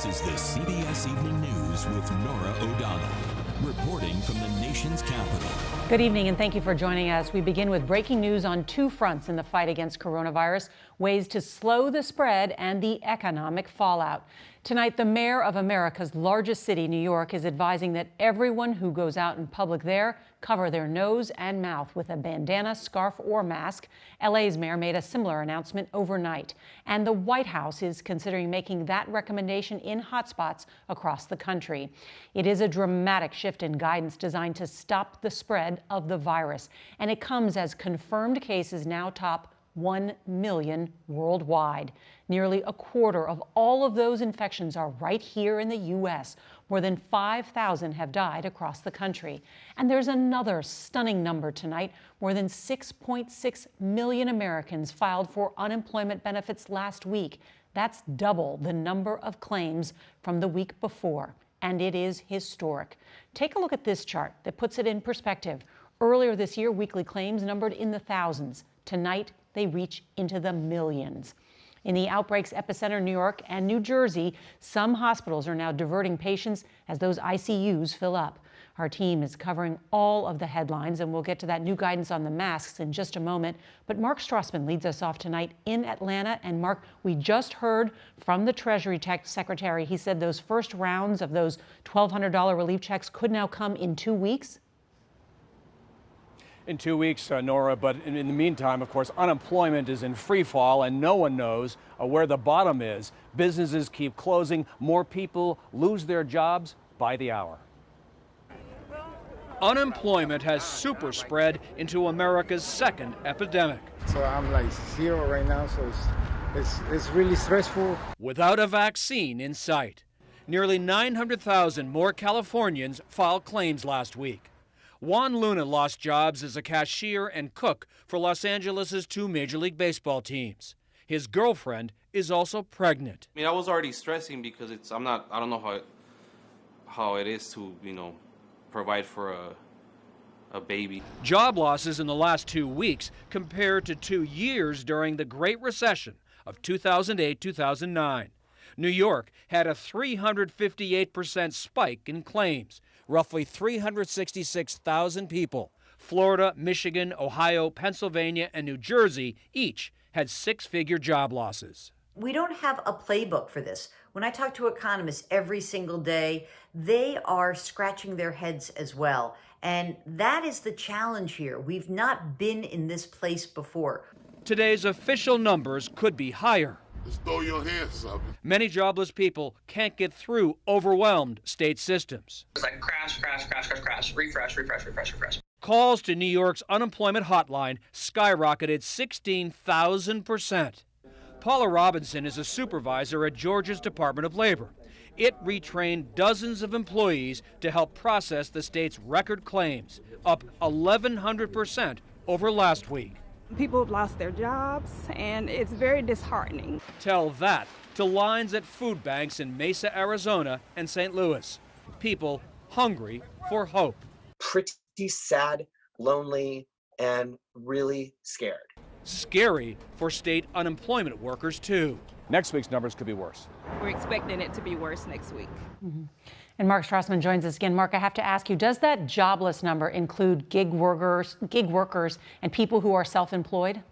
This is the CBS Evening News with Norah O'Donnell, reporting from the nation's capital. Good evening and thank you for joining us. We begin with breaking news on two fronts in the fight against coronavirus, ways to slow the spread and the economic fallout. Tonight, the mayor of America's largest city, New York, is advising that everyone who goes out in public there cover their nose and mouth with a bandana, scarf, or mask. LA's mayor made a similar announcement overnight. And the White House is considering making that recommendation in hotspots across the country. It is a dramatic shift in guidance designed to stop the spread of the virus. And it comes as confirmed cases now top 1 million worldwide. Nearly a quarter of all of those infections are right here in the U.S. More than 5,000 have died across the country. And there's another stunning number tonight. More than 6.6 million Americans filed for unemployment benefits last week. That's double the number of claims from the week before. And it is historic. Take a look at this chart that puts it in perspective. Earlier this year, weekly claims numbered in the thousands. Tonight, they reach into the millions. In the outbreak's epicenter, New York and New Jersey, some hospitals are now diverting patients as those ICUs fill up. Our team is covering all of the headlines, and we'll get to that new guidance on the masks in just a moment. But Mark Strassmann leads us off tonight in Atlanta. And Mark, we just heard from the Treasury Secretary. He said those first rounds of those $1,200 relief checks could now come in 2 weeks. In 2 weeks, Nora, but in the meantime, of course, unemployment is in free fall and no one knows where the bottom is. Businesses keep closing. More people lose their jobs by the hour. Unemployment has super spread into America's second epidemic. So I'm like zero right now, so it's really stressful. Without a vaccine in sight, nearly 900,000 more Californians filed claims last week. Juan Luna lost jobs as a cashier and cook for Los Angeles' two Major League Baseball teams. His girlfriend is also pregnant. I mean, I was already stressing because I don't know how it is to, provide for a baby. Job losses in the last 2 weeks compared to 2 years during the Great Recession of 2008-2009. New York had a 358% spike in claims, roughly 366,000 people. Florida, Michigan, Ohio, Pennsylvania, and New Jersey each had six-figure job losses. We don't have a playbook for this. When I talk to economists every single day, they are scratching their heads as well. And that is the challenge here. We've not been in this place before. Today's official numbers could be higher. Just throw your hands up. Many jobless people can't get through overwhelmed state systems. It's like crash, refresh. Calls to New York's unemployment hotline skyrocketed 16,000%. Paula Robinson is a supervisor at Georgia's Department of Labor. It retrained dozens of employees to help process the state's record claims, up 1,100% over last week. People have lost their jobs, and it's very disheartening. Tell that to lines at food banks in Mesa, Arizona, and St. Louis. People hungry for hope. Pretty sad, lonely, and really scared. Scary for state unemployment workers, too. Next week's numbers could be worse. We're expecting it to be worse next week. Mm-hmm. And Mark Strassmann joins us again. Mark, I have to ask you, does that jobless number include gig workers, and people who are self-employed?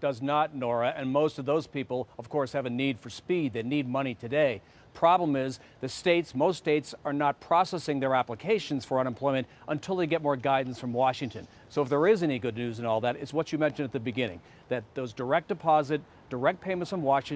Does not, Nora, and most of those people, of course, have a need for speed. They need money today. Problem is, most states are not processing their applications for unemployment until they get more guidance from Washington. So if there is any good news in all that, it's what you mentioned at the beginning, that those direct deposit, direct payments from Washington